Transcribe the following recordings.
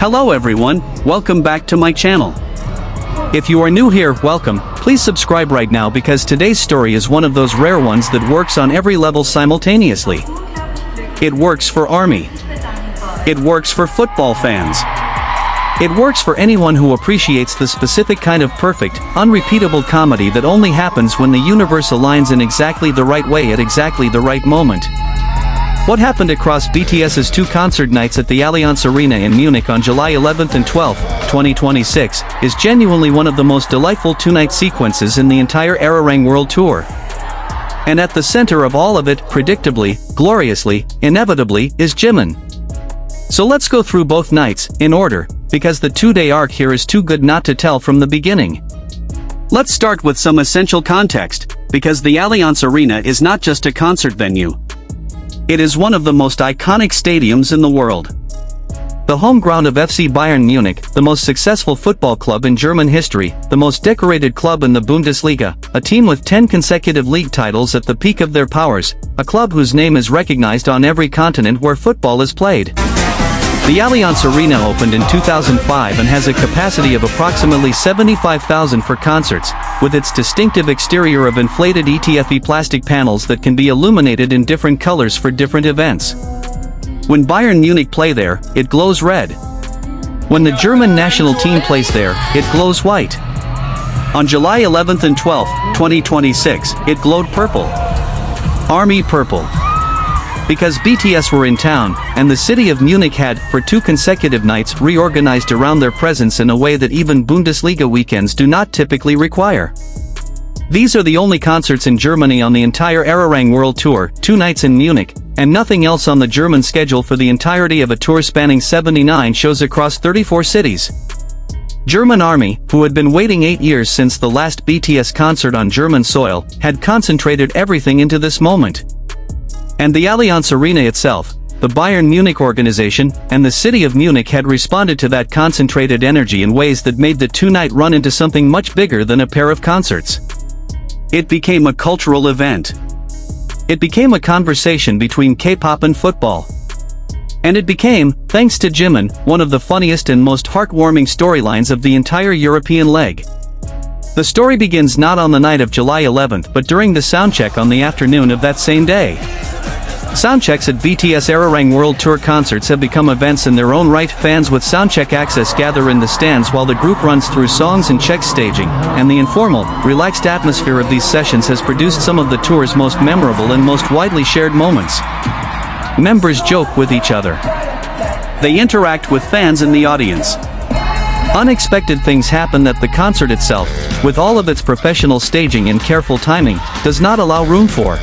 Hello everyone, welcome back to my channel. If you are new here, welcome, please subscribe right now because today's story is one of those rare ones that works on every level simultaneously. It works for army. It works for football fans. It works for anyone who appreciates the specific kind of perfect, unrepeatable comedy that only happens when the universe aligns in exactly the right way at exactly the right moment. What happened across BTS's two concert nights at the Allianz Arena in Munich on July 11th and 12th, 2026, is genuinely one of the most delightful two-night sequences in the entire Arirang World Tour. And at the center of all of it, predictably, gloriously, inevitably, is Jimin. So let's go through both nights, in order, because the two-day arc here is too good not to tell from the beginning. Let's start with some essential context, because the Allianz Arena is not just a concert venue. It is one of the most iconic stadiums in the world. The home ground of FC Bayern Munich, the most successful football club in German history, the most decorated club in the Bundesliga, a team with 10 consecutive league titles at the peak of their powers, a club whose name is recognized on every continent where football is played. The Allianz Arena opened in 2005 and has a capacity of approximately 75,000 for concerts, with its distinctive exterior of inflated ETFE plastic panels that can be illuminated in different colors for different events. When Bayern Munich play there, it glows red. When the German national team plays there, it glows white. On July 11th and 12th, 2026, it glowed purple. Army purple. Because BTS were in town, and the city of Munich had, for two consecutive nights, reorganized around their presence in a way that even Bundesliga weekends do not typically require. These are the only concerts in Germany on the entire Arirang World Tour, 2 nights in Munich, and nothing else on the German schedule for the entirety of a tour spanning 79 shows across 34 cities. German Army, who had been waiting 8 years since the last BTS concert on German soil, had concentrated everything into this moment. And the Allianz Arena itself, the Bayern Munich organization, and the city of Munich had responded to that concentrated energy in ways that made the two-night run into something much bigger than a pair of concerts. It became a cultural event. It became a conversation between K-pop and football. And it became, thanks to Jimin, one of the funniest and most heartwarming storylines of the entire European leg. The story begins not on the night of July 11th but during the soundcheck on the afternoon of that same day. Soundchecks at BTS Arirang World Tour concerts have become events in their own right. Fans with soundcheck access gather in the stands while the group runs through songs and checks staging, and the informal, relaxed atmosphere of these sessions has produced some of the tour's most memorable and most widely shared moments. Members joke with each other. They interact with fans in the audience. Unexpected things happen that the concert itself, with all of its professional staging and careful timing, does not allow room for.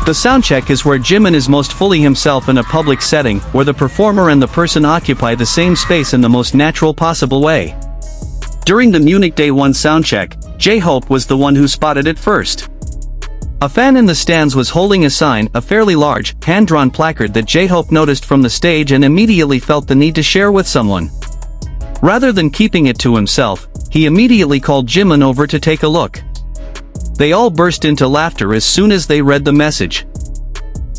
The soundcheck is where Jimin is most fully himself in a public setting, where the performer and the person occupy the same space in the most natural possible way. During the Munich Day 1 soundcheck, J-Hope was the one who spotted it first. A fan in the stands was holding a sign, a fairly large, hand-drawn placard that J-Hope noticed from the stage and immediately felt the need to share with someone. Rather than keeping it to himself, he immediately called Jimin over to take a look. They all burst into laughter as soon as they read the message.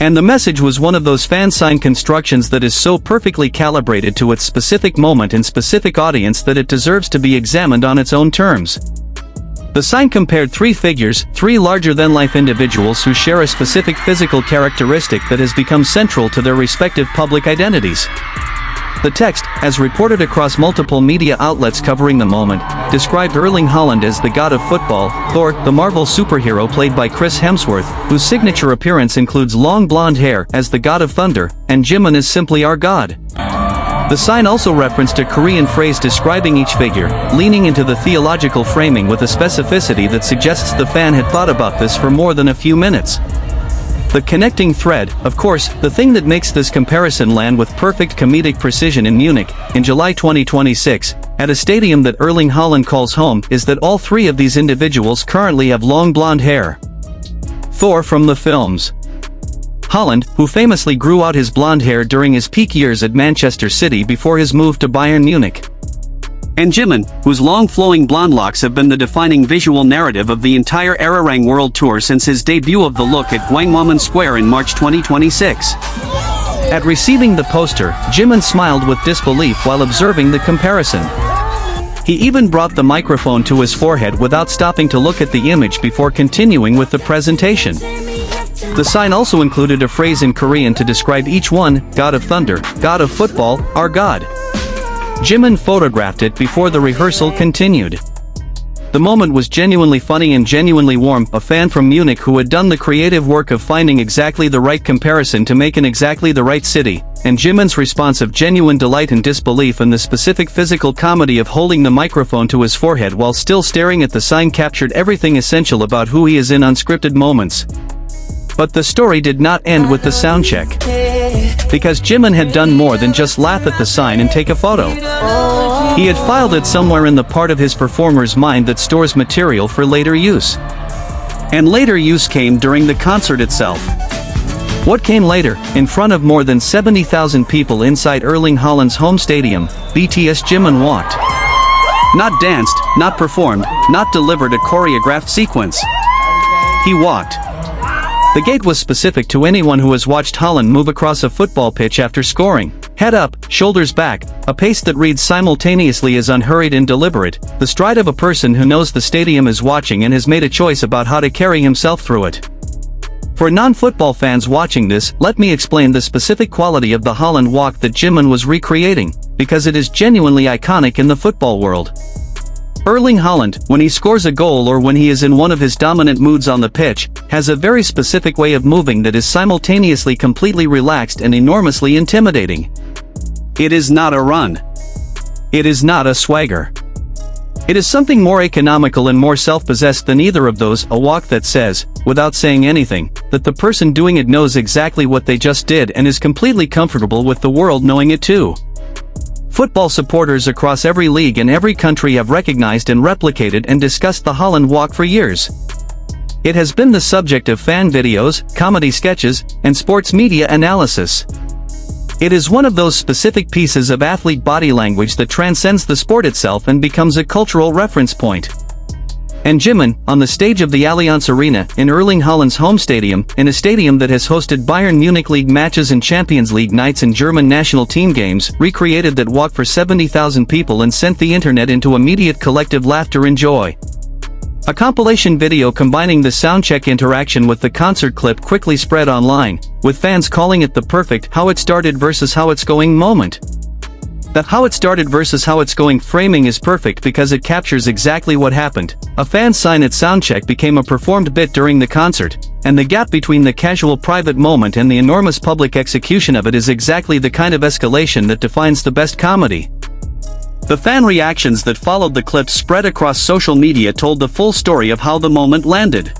And the message was one of those fan-sign constructions that is so perfectly calibrated to its specific moment and specific audience that it deserves to be examined on its own terms. The sign compared 3 figures, 3 larger-than-life individuals who share a specific physical characteristic that has become central to their respective public identities. The text, as reported across multiple media outlets covering the moment, described Erling Haaland as the god of football, Thor, the Marvel superhero played by Chris Hemsworth, whose signature appearance includes long blonde hair, as the god of thunder, and Jimin is simply our god. The sign also referenced a Korean phrase describing each figure, leaning into the theological framing with a specificity that suggests the fan had thought about this for more than a few minutes. The connecting thread, of course, the thing that makes this comparison land with perfect comedic precision in Munich, in July 2026, at a stadium that Erling Haaland calls home, is that all 3 of these individuals currently have long blonde hair. Thor from the films. Haaland, who famously grew out his blonde hair during his peak years at Manchester City before his move to Bayern Munich. And Jimin, whose long flowing blonde locks have been the defining visual narrative of the entire Arirang World Tour since his debut of the look at Gwanghwamun Square in March 2026. At receiving the poster, Jimin smiled with disbelief while observing the comparison. He even brought the microphone to his forehead without stopping to look at the image before continuing with the presentation. The sign also included a phrase in Korean to describe each one: God of Thunder, God of Football, our God. Jimin photographed it before the rehearsal continued. The moment was genuinely funny and genuinely warm. A fan from Munich who had done the creative work of finding exactly the right comparison to make in exactly the right city, and Jimin's response of genuine delight and disbelief and the specific physical comedy of holding the microphone to his forehead while still staring at the sign captured everything essential about who he is in unscripted moments. But the story did not end with the soundcheck. Because Jimin had done more than just laugh at the sign and take a photo. He had filed it somewhere in the part of his performer's mind that stores material for later use. And later use came during the concert itself. What came later, in front of more than 70,000 people inside Erling Haaland's home stadium, BTSJimin walked. Not danced, not performed, not delivered a choreographed sequence. He walked. The gait was specific to anyone who has watched Haaland move across a football pitch after scoring. Head up, shoulders back, a pace that reads simultaneously as unhurried and deliberate, the stride of a person who knows the stadium is watching and has made a choice about how to carry himself through it. For non-football fans watching this, let me explain the specific quality of the Haaland walk that Jimin was recreating, because it is genuinely iconic in the football world. Erling Haaland, when he scores a goal or when he is in one of his dominant moods on the pitch, has a very specific way of moving that is simultaneously completely relaxed and enormously intimidating. It is not a run. It is not a swagger. It is something more economical and more self-possessed than either of those, a walk that says, without saying anything, that the person doing it knows exactly what they just did and is completely comfortable with the world knowing it too. Football supporters across every league and every country have recognized and replicated and discussed the Haaland walk for years. It has been the subject of fan videos, comedy sketches, and sports media analysis. It is one of those specific pieces of athlete body language that transcends the sport itself and becomes a cultural reference point. And Jimin, on the stage of the Allianzarena, in Erling Haaland's home stadium, in a stadium that has hosted Bayern Munich League matches and Champions League nights and German national team games, recreated that walk for 70,000 people and sent the internet into immediate collective laughter and joy. A compilation video combining the soundcheck interaction with the concert clip quickly spread online, with fans calling it the perfect how it started versus how it's going moment. The how it started versus how it's going framing is perfect because it captures exactly what happened. A fan sign at soundcheck became a performed bit during the concert, and the gap between the casual private moment and the enormous public execution of it is exactly the kind of escalation that defines the best comedy. The fan reactions that followed the clip spread across social media told the full story of how the moment landed.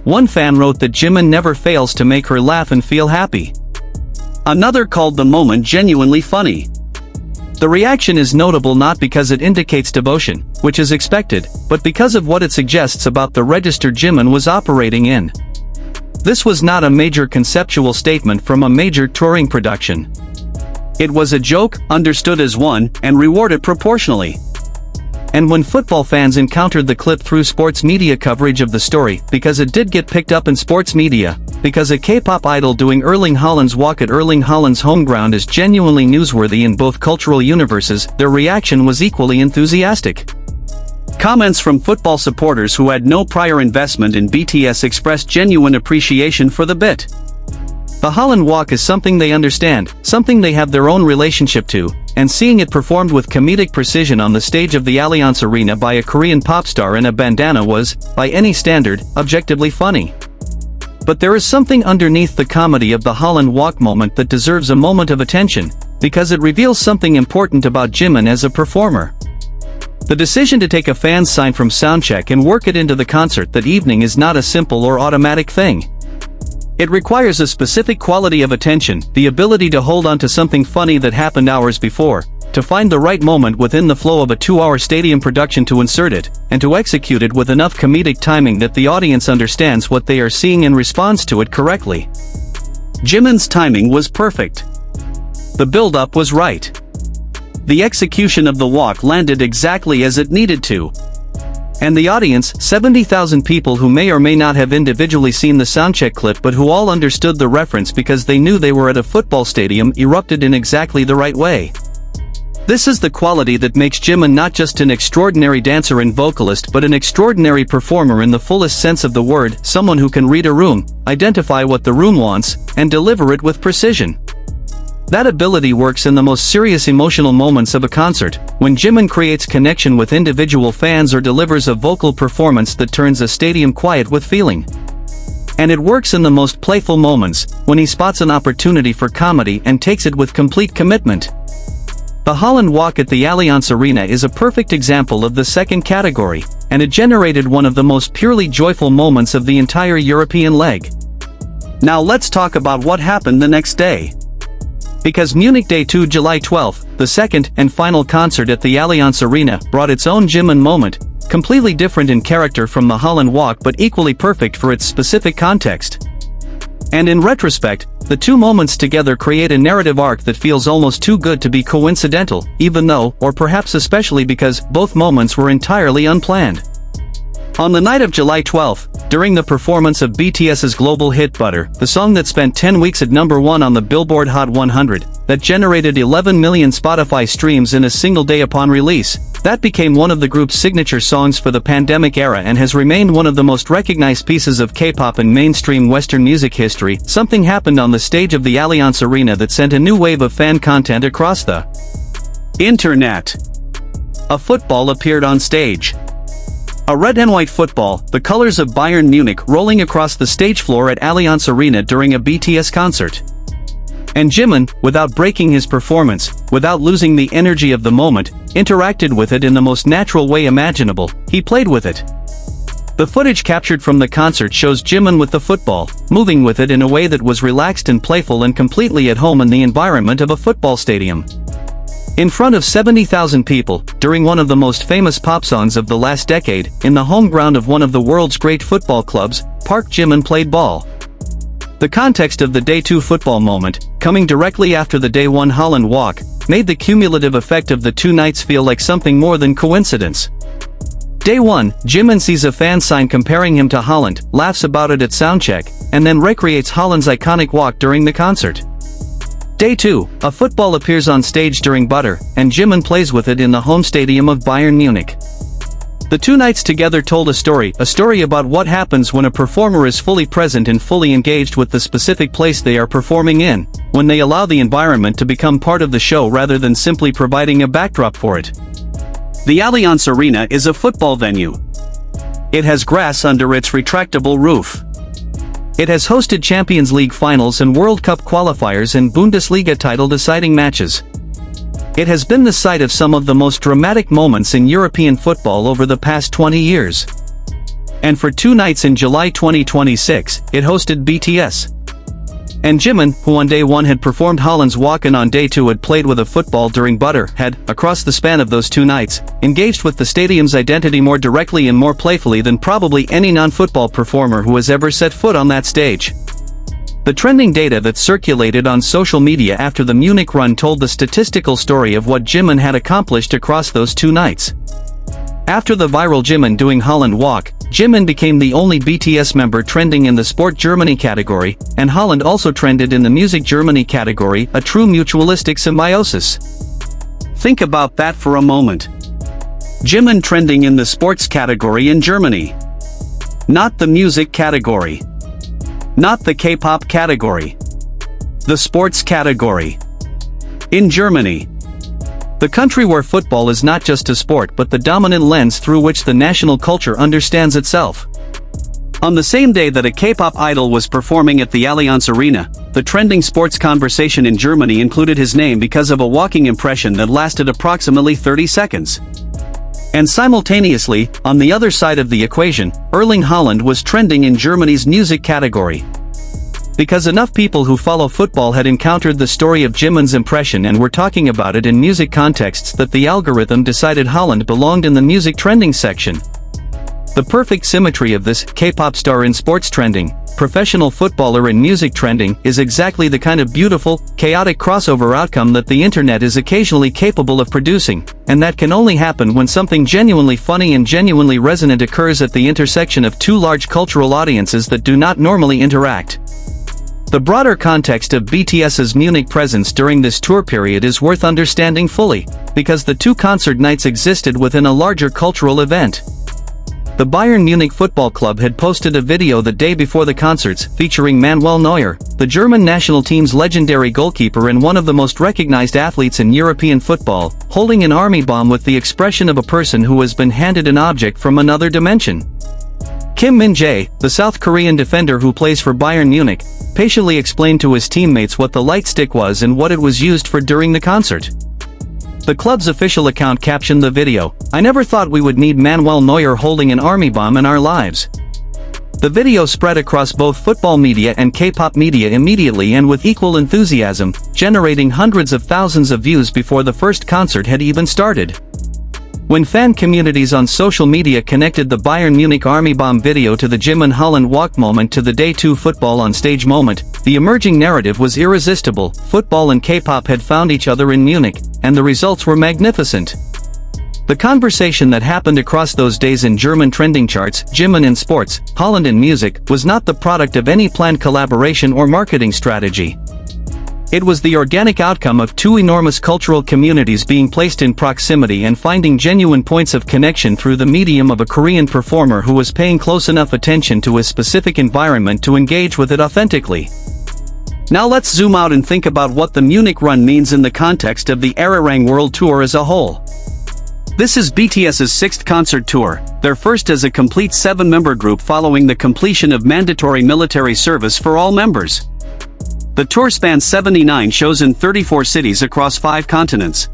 One fan wrote that Jimin never fails to make her laugh and feel happy. Another called the moment genuinely funny. The reaction is notable not because it indicates devotion, which is expected, but because of what it suggests about the register Jimin was operating in. This was not a major conceptual statement from a major touring production. It was a joke, understood as one, and rewarded proportionally. And when football fans encountered the clip through sports media coverage of the story, because it did get picked up in sports media, because a K-pop idol doing Erling Haaland's walk at Erling Haaland's home ground is genuinely newsworthy in both cultural universes, their reaction was equally enthusiastic. Comments from football supporters who had no prior investment in BTS expressed genuine appreciation for the bit. The Haaland walk is something they understand, something they have their own relationship to, and seeing it performed with comedic precision on the stage of the Allianz Arena by a Korean pop star in a bandana was, by any standard, objectively funny. But there is something underneath the comedy of the Haaland walk moment that deserves a moment of attention, because it reveals something important about Jimin as a performer. The decision to take a fan's sign from soundcheck and work it into the concert that evening is not a simple or automatic thing. It requires a specific quality of attention, the ability to hold on to something funny that happened hours before, to find the right moment within the flow of a 2-hour stadium production to insert it, and to execute it with enough comedic timing that the audience understands what they are seeing and responds to it correctly. Jimin's timing was perfect. The build-up was right. The execution of the walk landed exactly as it needed to. And the audience, 70,000 people who may or may not have individually seen the soundcheck clip but who all understood the reference because they knew they were at a football stadium, erupted in exactly the right way. This is the quality that makes Jimin not just an extraordinary dancer and vocalist but an extraordinary performer in the fullest sense of the word, someone who can read a room, identify what the room wants, and deliver it with precision. That ability works in the most serious emotional moments of a concert, when Jimin creates connection with individual fans or delivers a vocal performance that turns a stadium quiet with feeling. And it works in the most playful moments, when he spots an opportunity for comedy and takes it with complete commitment. The Haaland walk at the Allianz Arena is a perfect example of the second category, and it generated one of the most purely joyful moments of the entire European leg. Now let's talk about what happened the next day. Because Munich Day 2 July 12, the second and final concert at the Allianz Arena, brought its own Jimin moment, completely different in character from the Haaland walk but equally perfect for its specific context. And in retrospect, the two moments together create a narrative arc that feels almost too good to be coincidental, even though, or perhaps especially because, both moments were entirely unplanned. On the night of July 12, during the performance of BTS's global hit Butter, the song that spent 10 weeks at #1 on the Billboard Hot 100, that generated 11 million Spotify streams in a single day upon release, that became one of the group's signature songs for the pandemic era and has remained one of the most recognized pieces of K-pop in mainstream Western music history. Something happened on the stage of the Allianz Arena that sent a new wave of fan content across the internet. A football appeared on stage. A red and white football, the colors of Bayern Munich, rolling across the stage floor at Allianz Arena during a BTS concert. And Jimin, without breaking his performance, without losing the energy of the moment, interacted with it in the most natural way imaginable. He played with it. The footage captured from the concert shows Jimin with the football, moving with it in a way that was relaxed and playful and completely at home in the environment of a football stadium. In front of 70,000 people, during one of the most famous pop songs of the last decade, in the home ground of one of the world's great football clubs, ParkJimin played ball. The context of the Day 2 football moment, coming directly after the Day 1 Haaland walk, made the cumulative effect of the two nights feel like something more than coincidence. Day 1, Jimin sees a fan sign comparing him to Haaland, laughs about it at soundcheck, and then recreates Haaland's iconic walk during the concert. Day 2, a football appears on stage during Butter, and Jimin plays with it in the home stadium of Bayern Munich. The two nights together told a story about what happens when a performer is fully present and fully engaged with the specific place they are performing in, when they allow the environment to become part of the show rather than simply providing a backdrop for it. The Allianz Arena is a football venue. It has grass under its retractable roof. It has hosted Champions League finals and World Cup qualifiers and Bundesliga title-deciding matches. It has been the site of some of the most dramatic moments in European football over the past 20 years. And for two nights in July 2026, it hosted BTS. And Jimin, who on Day 1 had performed Haaland's walk and on Day 2 had played with a football during Butter, had, across the span of those two nights, engaged with the stadium's identity more directly and more playfully than probably any non-football performer who has ever set foot on that stage. The trending data that circulated on social media after the Munich run told the statistical story of what Jimin had accomplished across those two nights. After the viral Jimin doing Haaland walk, Jimin became the only BTS member trending in the Sport Germany category, and Haaland also trended in the Music Germany category, a true mutualistic symbiosis. Think about that for a moment. Jimin trending in the sports category in Germany. Not the music category. Not the K-pop category. The sports category. In Germany. The country where football is not just a sport but the dominant lens through which the national culture understands itself. On the same day that a K-pop idol was performing at the Allianz Arena, the trending sports conversation in Germany included his name because of a walking impression that lasted approximately 30 seconds. And simultaneously, on the other side of the equation, Erling Haaland was trending in Germany's music category. Because enough people who follow football had encountered the story of Jimin's impression and were talking about it in music contexts that the algorithm decided Haaland belonged in the music trending section. The perfect symmetry of this K-pop star in sports trending, professional footballer in music trending is exactly the kind of beautiful, chaotic crossover outcome that the internet is occasionally capable of producing, and that can only happen when something genuinely funny and genuinely resonant occurs at the intersection of two large cultural audiences that do not normally interact. The broader context of BTS's Munich presence during this tour period is worth understanding fully, because the two concert nights existed within a larger cultural event. The Bayern Munich football club had posted a video the day before the concerts featuring Manuel Neuer, the German national team's legendary goalkeeper and one of the most recognized athletes in European football, holding an army bomb with the expression of a person who has been handed an object from another dimension. Kim Min-jae, the South Korean defender who plays for Bayern Munich, patiently explained to his teammates what the light stick was and what it was used for during the concert. The club's official account captioned the video, "I never thought we would need Manuel Neuer holding an army bomb in our lives." The video spread across both football media and K-pop media immediately and with equal enthusiasm, generating hundreds of thousands of views before the first concert had even started. When fan communities on social media connected the Bayern Munich army bomb video to the Jimin Haaland walk moment to the Day 2 football on stage moment, the emerging narrative was irresistible. Football and K-pop had found each other in Munich, and the results were magnificent. The conversation that happened across those days in German trending charts, Jimin in sports, Haaland in music, was not the product of any planned collaboration or marketing strategy. It was the organic outcome of two enormous cultural communities being placed in proximity and finding genuine points of connection through the medium of a Korean performer who was paying close enough attention to his specific environment to engage with it authentically. Now let's zoom out and think about what the Munich run means in the context of the Arirang World Tour as a whole. This is BTS's sixth concert tour, their first as a complete 7-member group following the completion of mandatory military service for all members. The tour spans 79 shows in 34 cities across 5 continents.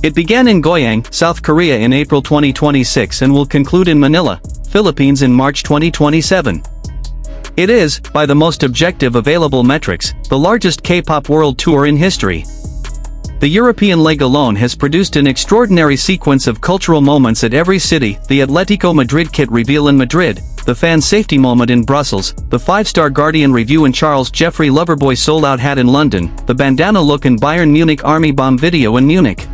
It began in Goyang, South Korea in April 2026 and will conclude in Manila, Philippines in March 2027. It is, by the most objective available metrics, the largest K-pop world tour in history. The European leg alone has produced an extraordinary sequence of cultural moments at every city: the Atletico Madrid kit reveal in Madrid, the fan safety moment in Brussels, the 5-star Guardian review in Charles Jeffrey Loverboy sold-out hat in London, the bandana look in Bayern Munich army bomb video in Munich.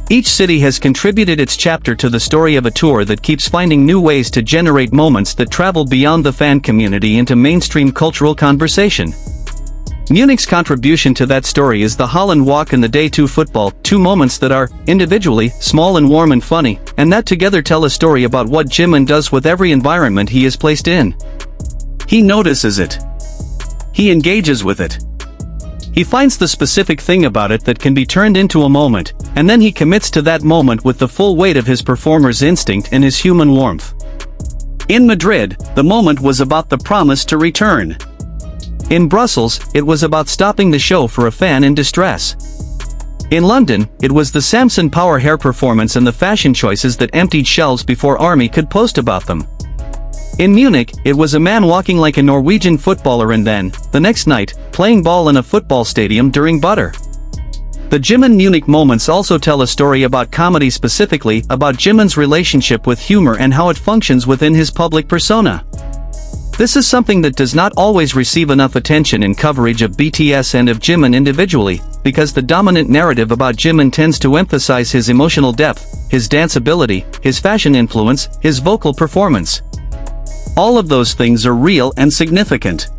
Each city has contributed its chapter to the story of a tour that keeps finding new ways to generate moments that travel beyond the fan community into mainstream cultural conversation. Munich's contribution to that story is the Haaland walk and the Day 2 football, two moments that are, individually, small and warm and funny, and that together tell a story about what Jimin does with every environment he is placed in. He notices it. He engages with it. He finds the specific thing about it that can be turned into a moment, and then he commits to that moment with the full weight of his performer's instinct and his human warmth. In Madrid, the moment was about the promise to return. In Brussels, it was about stopping the show for a fan in distress. In London, it was the Samson Power hair performance and the fashion choices that emptied shelves before ARMY could post about them. In Munich, it was a man walking like a Norwegian footballer and then, the next night, playing ball in a football stadium during butter. The Jimin Munich moments also tell a story about comedy, specifically about Jimin's relationship with humor and how it functions within his public persona. This is something that does not always receive enough attention in coverage of BTS and of Jimin individually, because the dominant narrative about Jimin tends to emphasize his emotional depth, his dance ability, his fashion influence, his vocal performance. All of those things are real and significant.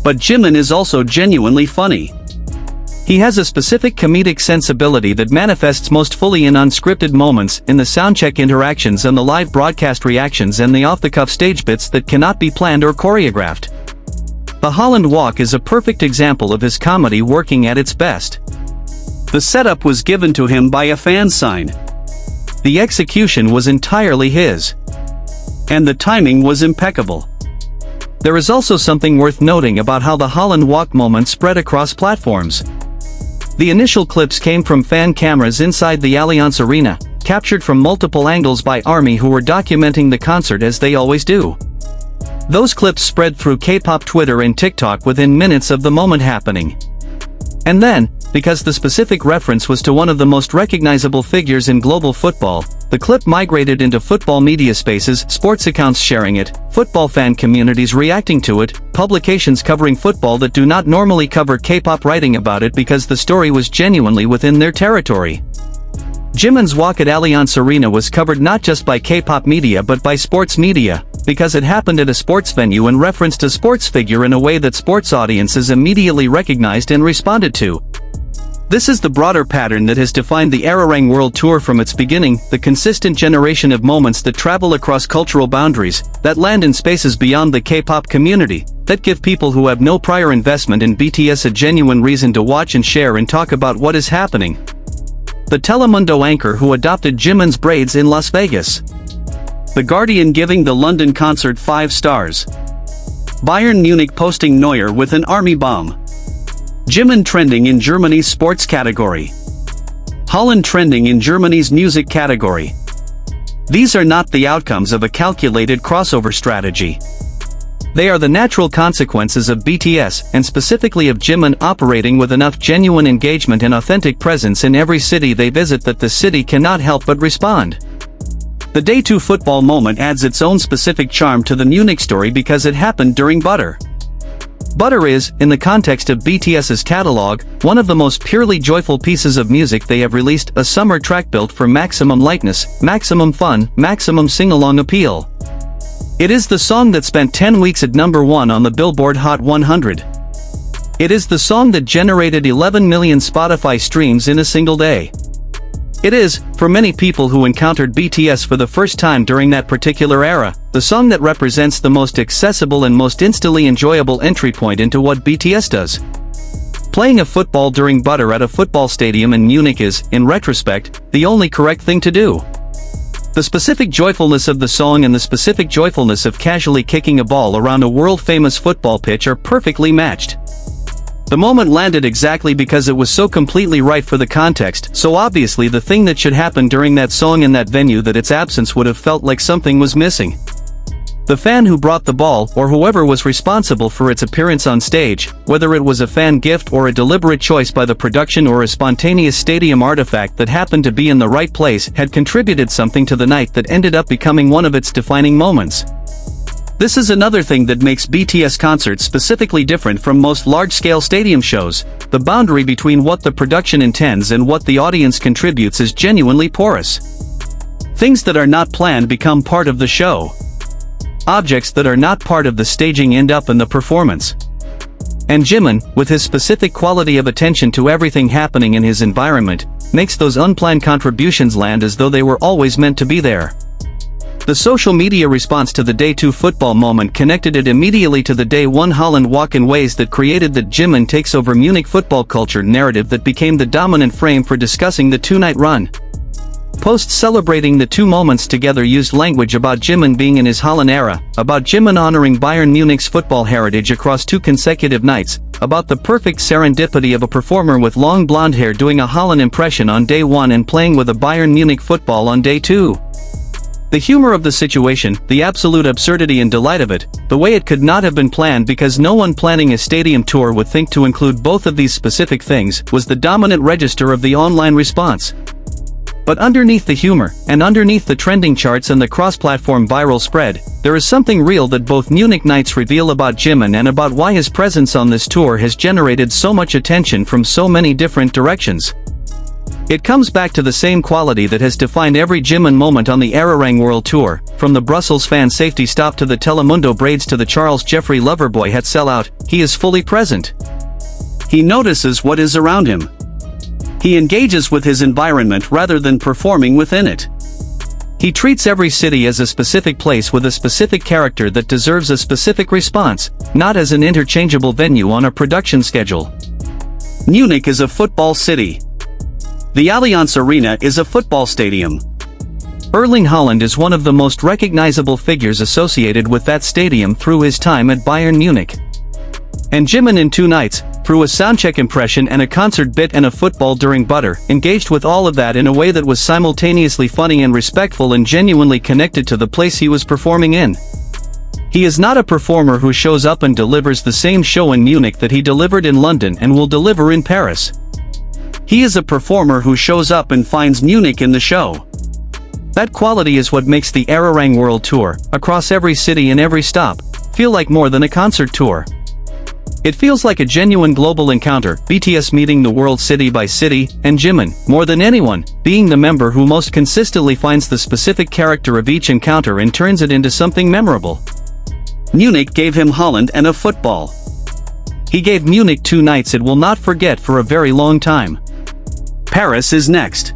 But Jimin is also genuinely funny. He has a specific comedic sensibility that manifests most fully in unscripted moments, in the soundcheck interactions and the live broadcast reactions and the off-the-cuff stage bits that cannot be planned or choreographed. The Haaland walk is a perfect example of his comedy working at its best. The setup was given to him by a fan sign. The execution was entirely his. And the timing was impeccable. There is also something worth noting about how the Haaland walk moment spread across platforms. The initial clips came from fan cameras inside the Allianzarena, captured from multiple angles by ARMY, who were documenting the concert as they always do. Those clips spread through K-pop Twitter and TikTok within minutes of the moment happening. And then, because the specific reference was to one of the most recognizable figures in global football, The clip migrated into football media spaces, sports accounts sharing it, football fan communities reacting to it, publications covering football that do not normally cover K-pop writing about it because the story was genuinely within their territory. Jimin's walk at Allianz Arena was covered not just by K-pop media but by sports media, because it happened at a sports venue and referenced a sports figure in a way that sports audiences immediately recognized and responded to. This is the broader pattern that has defined the Arirang World Tour from its beginning, the consistent generation of moments that travel across cultural boundaries, that land in spaces beyond the K-pop community, that give people who have no prior investment in BTS a genuine reason to watch and share and talk about what is happening. The Telemundo anchor who adopted Jimin's braids in Las Vegas. The Guardian giving the London concert 5 stars. Bayern Munich posting Neuer with an army bomb. Jimin trending in Germany's sports category. Haaland trending in Germany's music category. These are not the outcomes of a calculated crossover strategy. They are the natural consequences of BTS, and specifically of Jimin operating with enough genuine engagement and authentic presence in every city they visit that the city cannot help but respond. The Day 2 football moment adds its own specific charm to the Munich story because it happened during Butter. Butter is, in the context of BTS's catalog, one of the most purely joyful pieces of music they have released, a summer track built for maximum lightness, maximum fun, maximum sing-along appeal. It is the song that spent 10 weeks at #1 on the Billboard Hot 100. It is the song that generated 11 million Spotify streams in a single day. It is, for many people who encountered BTS for the first time during that particular era, the song that represents the most accessible and most instantly enjoyable entry point into what BTS does. Playing a football during Butter at a football stadium in Munich is, in retrospect, the only correct thing to do. The specific joyfulness of the song and the specific joyfulness of casually kicking a ball around a world-famous football pitch are perfectly matched. The moment landed exactly because it was so completely right for the context, so obviously the thing that should happen during that song in that venue that its absence would have felt like something was missing. The fan who brought the ball, or whoever was responsible for its appearance on stage, whether it was a fan gift or a deliberate choice by the production or a spontaneous stadium artifact that happened to be in the right place, had contributed something to the night that ended up becoming one of its defining moments. This is another thing that makes BTS concerts specifically different from most large-scale stadium shows. The boundary between what the production intends and what the audience contributes is genuinely porous. Things that are not planned become part of the show. Objects that are not part of the staging end up in the performance. And Jimin, with his specific quality of attention to everything happening in his environment, makes those unplanned contributions land as though they were always meant to be there. The social media response to the Day 2 football moment connected it immediately to the Day 1 Haaland walk in ways that created the Jimin takes over Munich football culture narrative that became the dominant frame for discussing the two-night run. Posts celebrating the two moments together used language about Jimin being in his Haaland era, about Jimin honoring Bayern Munich's football heritage across 2 consecutive nights, about the perfect serendipity of a performer with long blonde hair doing a Haaland impression on Day 1 and playing with a Bayern Munich football on Day 2. The humor of the situation, the absolute absurdity and delight of it, the way it could not have been planned because no one planning a stadium tour would think to include both of these specific things, was the dominant register of the online response. But underneath the humor, and underneath the trending charts and the cross-platform viral spread, there is something real that both Munich nights reveal about Jimin and about why his presence on this tour has generated so much attention from so many different directions. It comes back to the same quality that has defined every Jimin moment on the Arirang World Tour, from the Brussels fan safety stop to the Telemundo braids to the Charles Jeffrey Loverboy hat sellout. He is fully present. He notices what is around him. He engages with his environment rather than performing within it. He treats every city as a specific place with a specific character that deserves a specific response, not as an interchangeable venue on a production schedule. Munich is a football city. The Allianz Arena is a football stadium. Erling Haaland is one of the most recognizable figures associated with that stadium through his time at Bayern Munich. And Jimin in 2 nights, through a soundcheck impression and a concert bit and a football during Butter, engaged with all of that in a way that was simultaneously funny and respectful and genuinely connected to the place he was performing in. He is not a performer who shows up and delivers the same show in Munich that he delivered in London and will deliver in Paris. He is a performer who shows up and finds Munich in the show. That quality is what makes the Arirang World Tour, across every city and every stop, feel like more than a concert tour. It feels like a genuine global encounter, BTS meeting the world city by city, and Jimin, more than anyone, being the member who most consistently finds the specific character of each encounter and turns it into something memorable. Munich gave him Haaland and a football. He gave Munich 2 nights it will not forget for a very long time. Paris is next.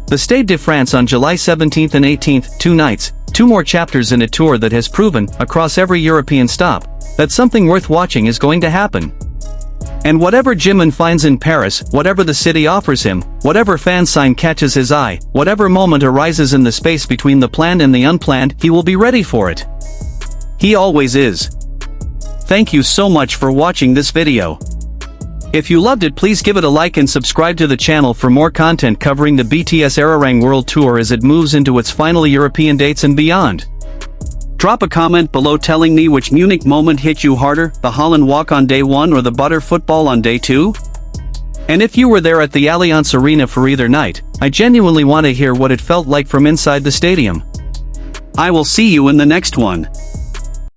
The Stade de France on July 17th and 18th, 2 nights, 2 more chapters in a tour that has proven, across every European stop, that something worth watching is going to happen. And whatever Jimin finds in Paris, whatever the city offers him, whatever fan sign catches his eye, whatever moment arises in the space between the planned and the unplanned, he will be ready for it. He always is. Thank you so much for watching this video. If you loved it, please give it a like and subscribe to the channel for more content covering the BTS Arirang World Tour as it moves into its final European dates and beyond. Drop a comment below telling me which Munich moment hit you harder, the Haaland walk on day 1 or the butter football on day 2? And if you were there at the allianzarena for either night, I genuinely want to hear what it felt like from inside the stadium. I will see you in the next one.